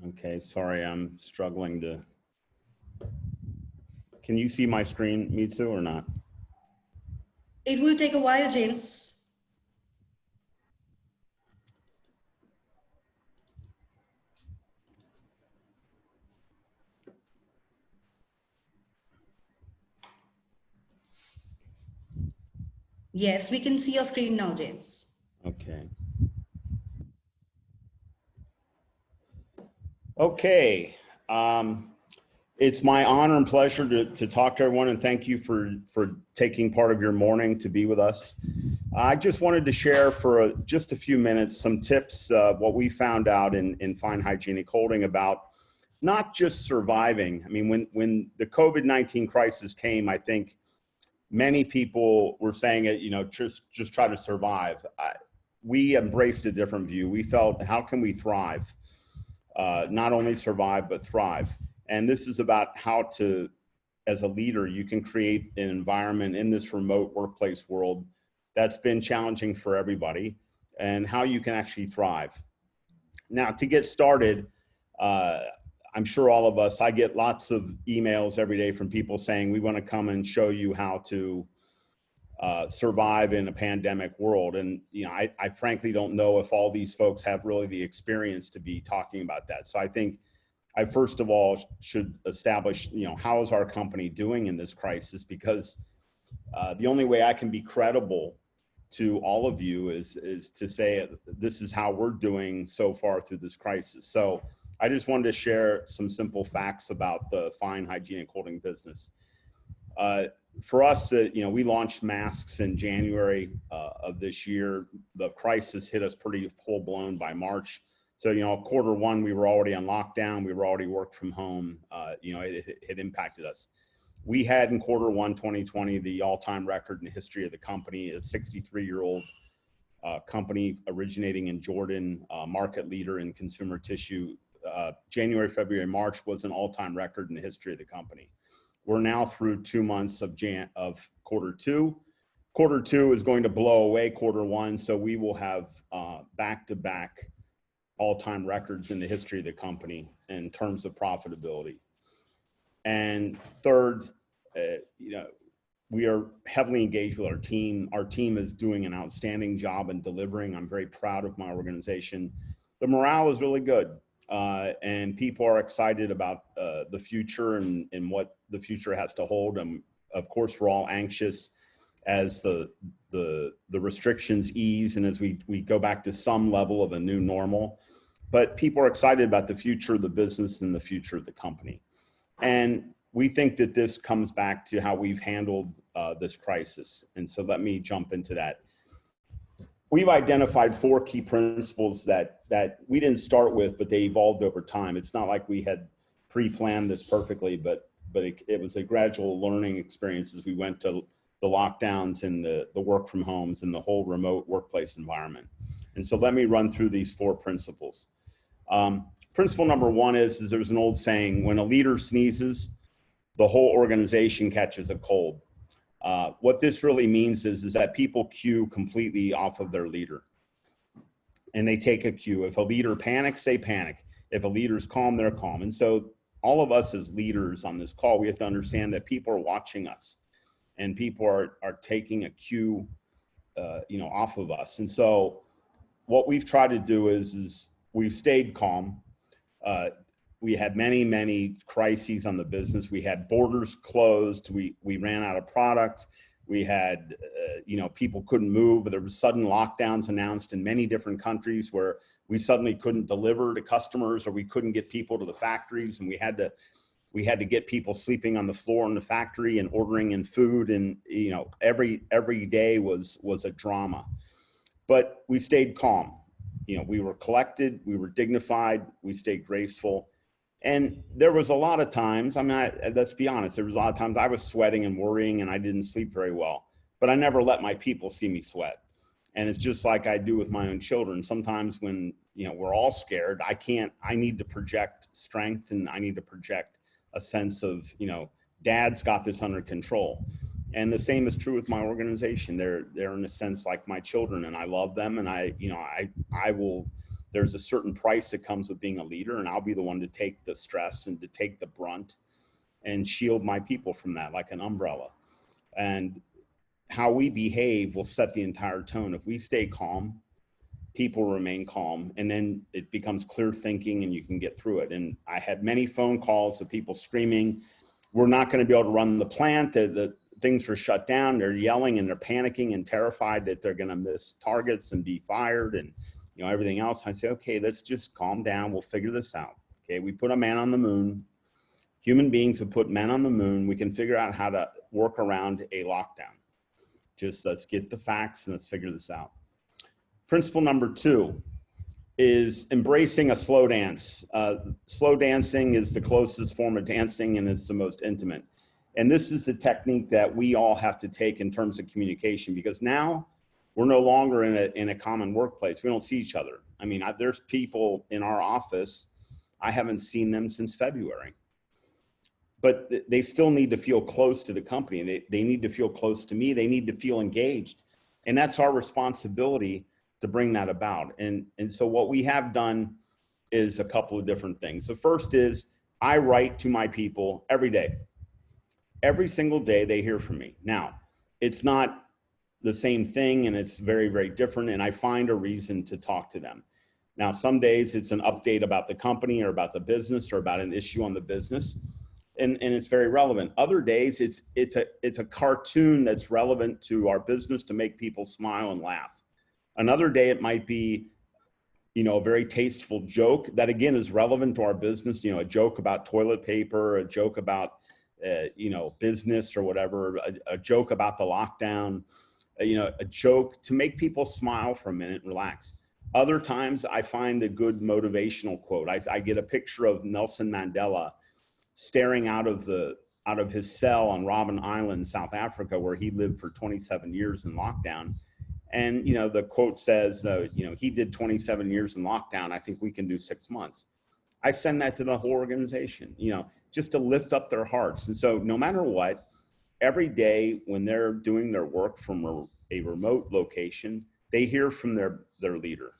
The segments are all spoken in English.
Okay, sorry, I'm struggling to. Can you see my screen, Mitsu, or not? It will take a while, James. Yes, we can see your screen now, James. Okay. Okay. It's my honor and pleasure to talk to everyone, and thank you for taking part of your morning to be with us. I just wanted to share for just a few minutes some tips, what we found out in Fine Hygienic Holding about not just surviving. I mean, when the COVID-19 crisis came, I think many people were saying it, you know, just try to survive. We embraced a different view. We felt, how can we thrive? Not only survive, but thrive. And this is about how to, as a leader, you can create an environment in this remote workplace world that's been challenging for everybody, and how you can actually thrive. Now, to get started, I'm sure all of us, I get lots of emails every day from people saying, we want to come and show you how to survive in a pandemic world. And, you know, I frankly don't know if all these folks have really the experience to be talking about that. So I think I first of all should establish, you know, how is our company doing in this crisis? Because the only way I can be credible to all of you is to say this is how we're doing so far through this crisis. So I just wanted to share some simple facts about the Fine Hygienic Holding business. For us, you know, we launched masks in January of this year. The crisis hit us pretty full blown by March. So, you know, Q1, we were already on lockdown. We were already worked from home. You know, it impacted us. We had in Q1 2020 the all-time record in the history of the company, a 63-year-old company originating in Jordan, market leader in consumer tissue. January, February, March was an all-time record in the history of the company. We're now through 2 months of Q2. Q2 is going to blow away Q1, so we will have back-to-back all-time records in the history of the company in terms of profitability. And third, you know, we are heavily engaged with our team. Our team is doing an outstanding job in delivering. I'm very proud of my organization. The morale is really good. And people are excited about the future and what the future has to hold. And of course, we're all anxious as the restrictions ease and as we go back to some level of a new normal. But people are excited about the future of the business and the future of the company. And we think that this comes back to how we've handled this crisis. And so let me jump into that. We've identified 4 key principles that we didn't start with, but they evolved over time. It's not like we had pre-planned this perfectly, but it was a gradual learning experience as we went to the lockdowns and the work from homes and the whole remote workplace environment. And so let me run through these 4 principles. Principle number 1 is there's an old saying, when a leader sneezes, the whole organization catches a cold. What this really means is that people cue completely off of their leader, and they take a cue. If a leader panics, they panic. If a leader's calm, they're calm. And so all of us as leaders on this call, we have to understand that people are watching us, and people are taking a cue, you know, off of us. And so what we've tried to do is we've stayed calm. We had many crises on the business. We had borders closed. We ran out of product. We had, you know, people couldn't move. There was sudden lockdowns announced in many different countries where we suddenly couldn't deliver to customers, or we couldn't get people to the factories, and we had to get people sleeping on the floor in the factory and ordering in food. And, you know, every day was a drama. But we stayed calm. You know, we were collected, we were dignified, we stayed graceful. And there was a lot of times, I mean, let's be honest, there was a lot of times I was sweating and worrying and I didn't sleep very well, but I never let my people see me sweat. And it's just like I do with my own children. Sometimes when, you know, we're all scared, I need to project strength, and I need to project a sense of, you know, Dad's got this under control. And the same is true with my organization. They're in a sense like my children, and I love them, and I will there's a certain price that comes with being a leader, and I'll be the one to take the stress and to take the brunt and shield my people from that like an umbrella. And how we behave will set the entire tone. If we stay calm, people remain calm, and then it becomes clear thinking and you can get through it. And I had many phone calls of people screaming, we're not going to be able to run the plant, the things are shut down, they're yelling and they're panicking and terrified that they're going to miss targets and be fired and everything else. I say, okay, let's just calm down, we'll figure this out. Okay, we put a man on the moon. Human beings have put men on the moon. We can figure out how to work around a lockdown. Just let's get the facts and let's figure this out. Principle number 2 is embracing a slow dance. Slow dancing is the closest form of dancing, and it's the most intimate. And this is a technique that we all have to take in terms of communication, because now we're no longer in a common workplace. We don't see each other. I mean, there's people in our office, I haven't seen them since February. But they still need to feel close to the company. They need to feel close to me. They need to feel engaged. And that's our responsibility to bring that about. And so what we have done is a couple of different things. The first is I write to my people every day. Every single day they hear from me. Now, it's not the same thing, and it's very, very different, and I find a reason to talk to them. Now, some days it's an update about the company or about the business or about an issue on the business. And it's very relevant. Other days, it's a cartoon that's relevant to our business to make people smile and laugh. Another day, it might be, a very tasteful joke that again is relevant to our business. A joke about toilet paper, a joke about, business or whatever, a joke about the lockdown, a joke to make people smile for a minute and relax. Other times, I find a good motivational quote. I get a picture of Nelson Mandela staring out of his cell on Robben Island, South Africa, where he lived for 27 years in lockdown. And, the quote says, he did 27 years in lockdown. I think we can do 6 months. I send that to the whole organization, just to lift up their hearts. And so no matter what, every day when they're doing their work from a remote location, they hear from their leader.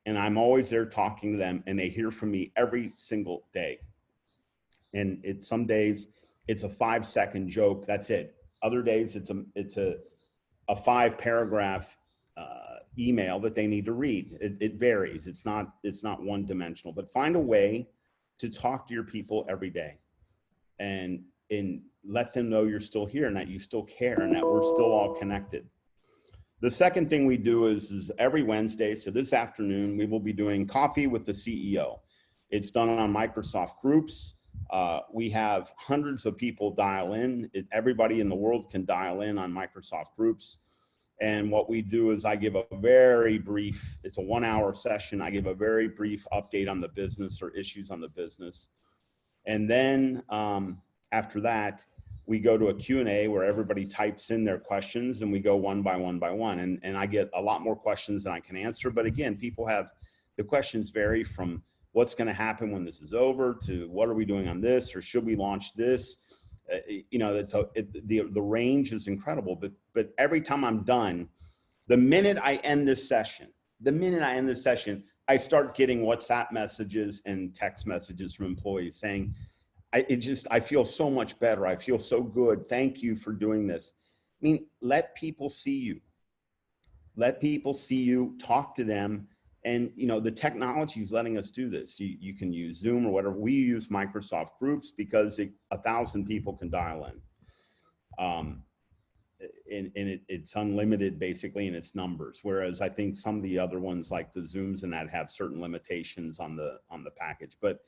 And I'm always there talking to them, and they hear from me every single day. And some days it's a 5-second joke. That's it. Other days it's a 5-paragraph email that they need to read. It varies. It's not one dimensional, but find a way to talk to your people every day and let them know you're still here and that you still care and that we're still all connected. The second thing we do is every Wednesday. So this afternoon we will be doing coffee with the CEO. It's done on Microsoft Groups. We have hundreds of people dial in. Everybody in the world can dial in on Microsoft Groups. And what we do is I give a very brief, it's a 1-hour session. I give a very brief update on the business or issues on the business. And then after that, we go to a Q&A where everybody types in their questions and we go one by one. And I get a lot more questions than I can answer. But again, the questions vary from what's going to happen when this is over to what are we doing on this, or should we launch this? The range is incredible, but every time I'm done, the minute I end this session, I start getting WhatsApp messages and text messages from employees saying, I feel so much better. I feel so good. Thank you for doing this. I mean, let people see you. Let people see you, talk to them. And, the technology is letting us do this. You can use Zoom or whatever. We use Microsoft Groups because 1,000 people can dial in. It's unlimited basically in its numbers. Whereas I think some of the other ones like the Zooms and that have certain limitations on the package. But,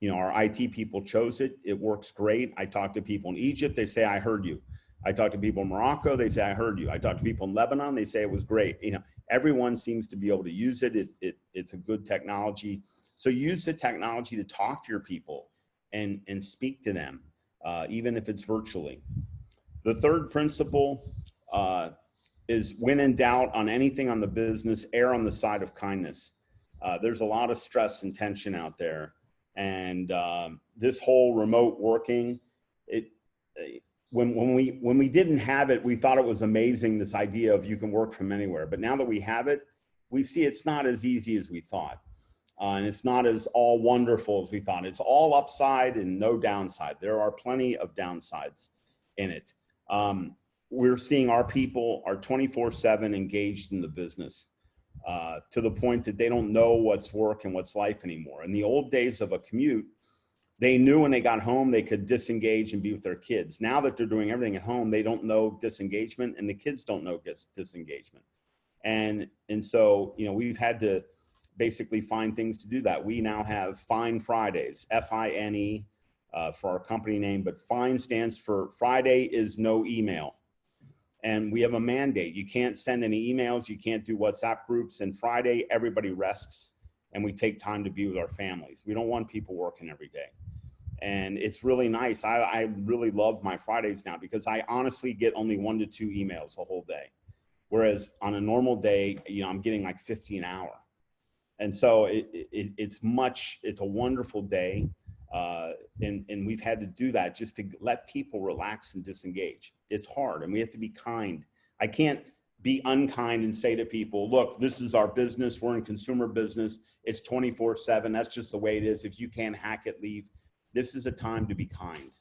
our IT people chose it. It works great. I talk to people in Egypt. They say, I heard you. I talk to people in Morocco. They say, I heard you. I talk to people in Lebanon. They say it was great. Everyone seems to be able to use it. It's a good technology. So use the technology to talk to your people and speak to them, even if it's virtually. The third principle is when in doubt on anything on the business, err on the side of kindness. There's a lot of stress and tension out there. And this whole remote working, when we didn't have it, we thought it was amazing, this idea of you can work from anywhere. But now that we have it, we see it's not as easy as we thought. And it's not as all wonderful as we thought. It's all upside and no downside. There are plenty of downsides in it. We're seeing our people are 24/7 engaged in the business to the point that they don't know what's work and what's life anymore. In the old days of a commute, they knew when they got home, they could disengage and be with their kids. Now that they're doing everything at home, they don't know disengagement, and the kids don't know disengagement. And so, we've had to basically find things to do that. We now have Fine Fridays, FINE, for our company name, but FINE stands for Friday is no email. And we have a mandate. You can't send any emails, you can't do WhatsApp groups, and Friday, everybody rests and we take time to be with our families. We don't want people working every day. And it's really nice. I really love my Fridays now because I honestly get only 1 to 2 emails a whole day. Whereas on a normal day, I'm getting like 50 an hour. And so it's a wonderful day. And we've had to do that just to let people relax and disengage. It's hard, and we have to be kind. I can't be unkind and say to people, look, this is our business. We're in consumer business. It's 24/7. That's just the way it is. If you can't hack it, leave. This is a time to be kind.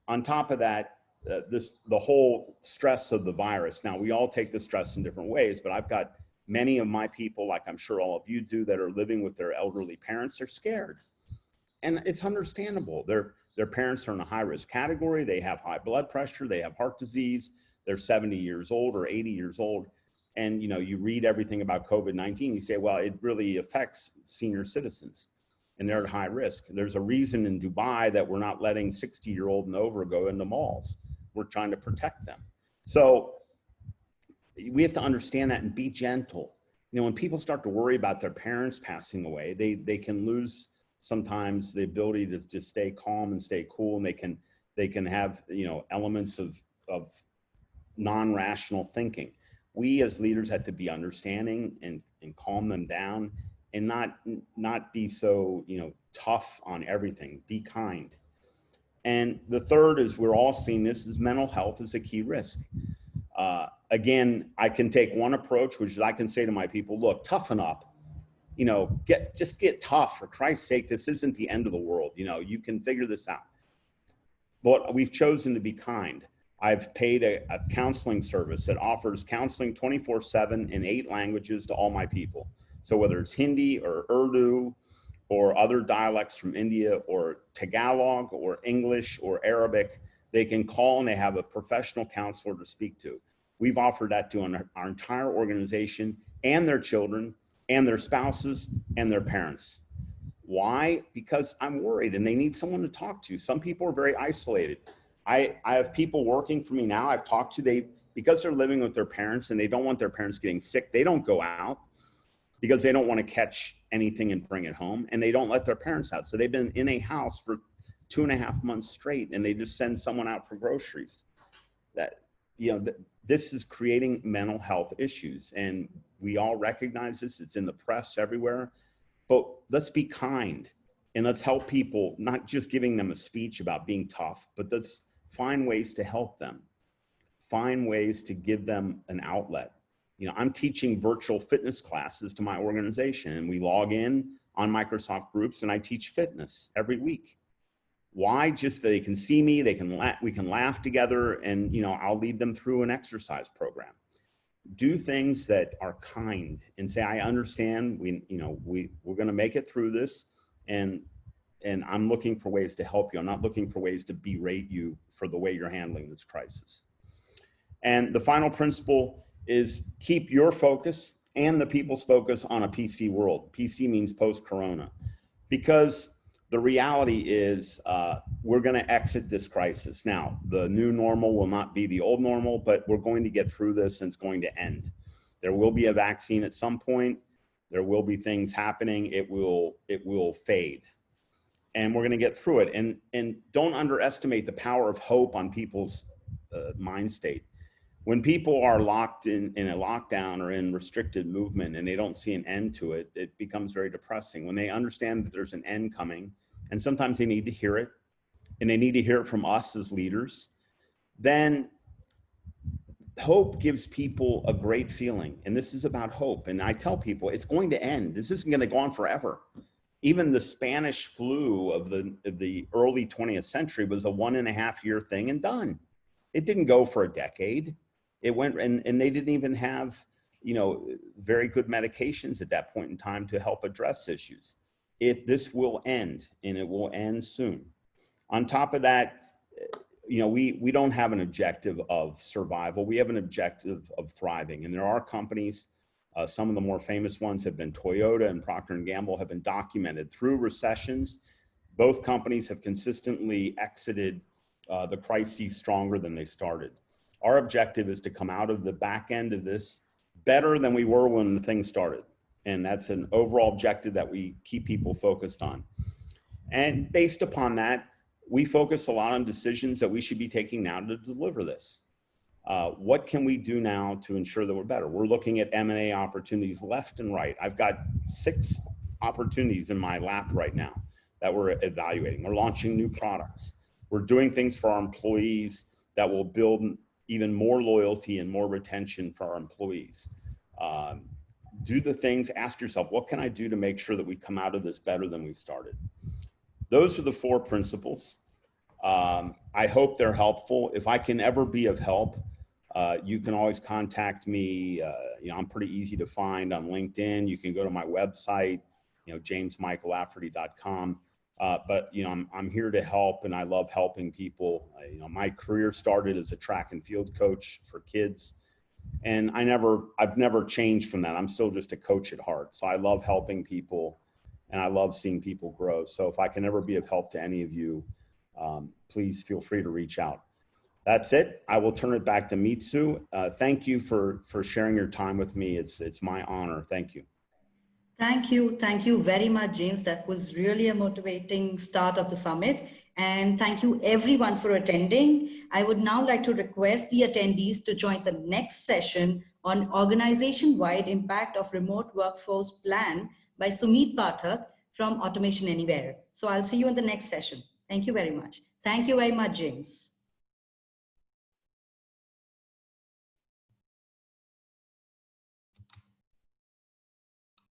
On top of that, the whole stress of the virus. Now, we all take the stress in different ways, but I've got many of my people, like I'm sure all of you do, that are living with their elderly parents. They're scared. And it's understandable. Their parents are in a high-risk category. They have high blood pressure. They have heart disease. They're 70 years old or 80 years old. And, you read everything about COVID-19. You say, well, it really affects senior citizens, and they're at high risk. There's a reason in Dubai that we're not letting 60-year-old and over go into malls. We're trying to protect them. So we have to understand that and be gentle. When people start to worry about their parents passing away, they can lose sometimes the ability to just stay calm and stay cool, and they can have elements of non-rational thinking. We as leaders have to be understanding and calm them down, and not be so tough on everything. Be kind. And the third is, we're all seeing this, is mental health is a key risk. Again, I can take one approach, which is I can say to my people, look, toughen up. Just get tough, for Christ's sake. This isn't the end of the world. You can figure this out. But we've chosen to be kind. I've paid a counseling service that offers counseling 24/7 in 8 languages to all my people. So whether it's Hindi or Urdu or other dialects from India or Tagalog or English or Arabic, they can call and they have a professional counselor to speak to. We've offered that to our entire organization and their children and their spouses and their parents. Why? Because I'm worried and they need someone to talk to. Some people are very isolated. I have people working for me now I've talked to, because they're living with their parents and they don't want their parents getting sick, they don't go out because they don't want to catch anything and bring it home, and they don't let their parents out. So they've been in a house for 2.5 months straight, and they just send someone out for groceries. This is creating mental health issues, and we all recognize this. It's in the press everywhere. But let's be kind and let's help people, not just giving them a speech about being tough, but let's find ways to help them, find ways to give them an outlet. I'm teaching virtual fitness classes to my organization, and we log in on Microsoft Groups, and I teach fitness every week. Why? Just so they can see me, we can laugh together, and I'll lead them through an exercise program. Do things that are kind and say, I understand, we're going to make it through this, and I'm looking for ways to help you. I'm not looking for ways to berate you for the way you're handling this crisis. And the final principle is keep your focus and the people's focus on a PC world. PC means post-corona, because the reality is we're going to exit this crisis. Now, the new normal will not be the old normal, but we're going to get through this, and it's going to end. There will be a vaccine at some point. There will be things happening. It will fade, and we're going to get through it. And don't underestimate the power of hope on people's mind state. When people are locked in a lockdown or in restricted movement and they don't see an end to it, it becomes very depressing. When they understand that there's an end coming, and sometimes they need to hear it, and they need to hear it from us as leaders, then hope gives people a great feeling. And this is about hope. And I tell people it's going to end. This isn't going to go on forever. Even the Spanish flu of the early 20th century was a 1.5-year thing and done. It didn't go for a decade. It went, and they didn't even have, you know, very good medications at that point in time to help address issues. If this will end, and it will end soon. On top of that, you know, we don't have an objective of survival. We have an objective of thriving. And there are companies, some of the more famous ones have been Toyota and Procter & Gamble, have been documented through recessions. Both companies have consistently exited the crises stronger than they started. Our objective is to come out of the back end of this better than we were when the thing started. And that's an overall objective that we keep people focused on. And based upon that, we focus a lot on decisions that we should be taking now to deliver this. What can we do now to ensure that we're better? We're looking at M&A opportunities left and right. I've got 6 opportunities in my lap right now that we're evaluating. We're launching new products. We're doing things for our employees that will build even more loyalty and more retention for our employees. Do the things, ask yourself, what can I do to make sure that we come out of this better than we started? Those are the 4 principles. I hope they're helpful. If I can ever be of help, you can always contact me. You know, I'm pretty easy to find on LinkedIn. You can go to my website, you know, jamesmichaellafferty.com. But, you know, I'm here to help, and I love helping people. You know, my career started as a track and field coach for kids, and I've never changed from that. I'm still just a coach at heart. So I love helping people, and I love seeing people grow. So if I can ever be of help to any of you, please feel free to reach out. That's it. I will turn it back to Mitsu. Thank you for sharing your time with me. It's my honor. Thank you. Thank you. Thank you very much, James. That was really a motivating start of the summit. And thank you everyone for attending. I would now like to request the attendees to join the next session on organization-wide impact of remote workforce plan by Sumit Pathak from Automation Anywhere. So I'll see you in the next session. Thank you very much. Thank you very much, James.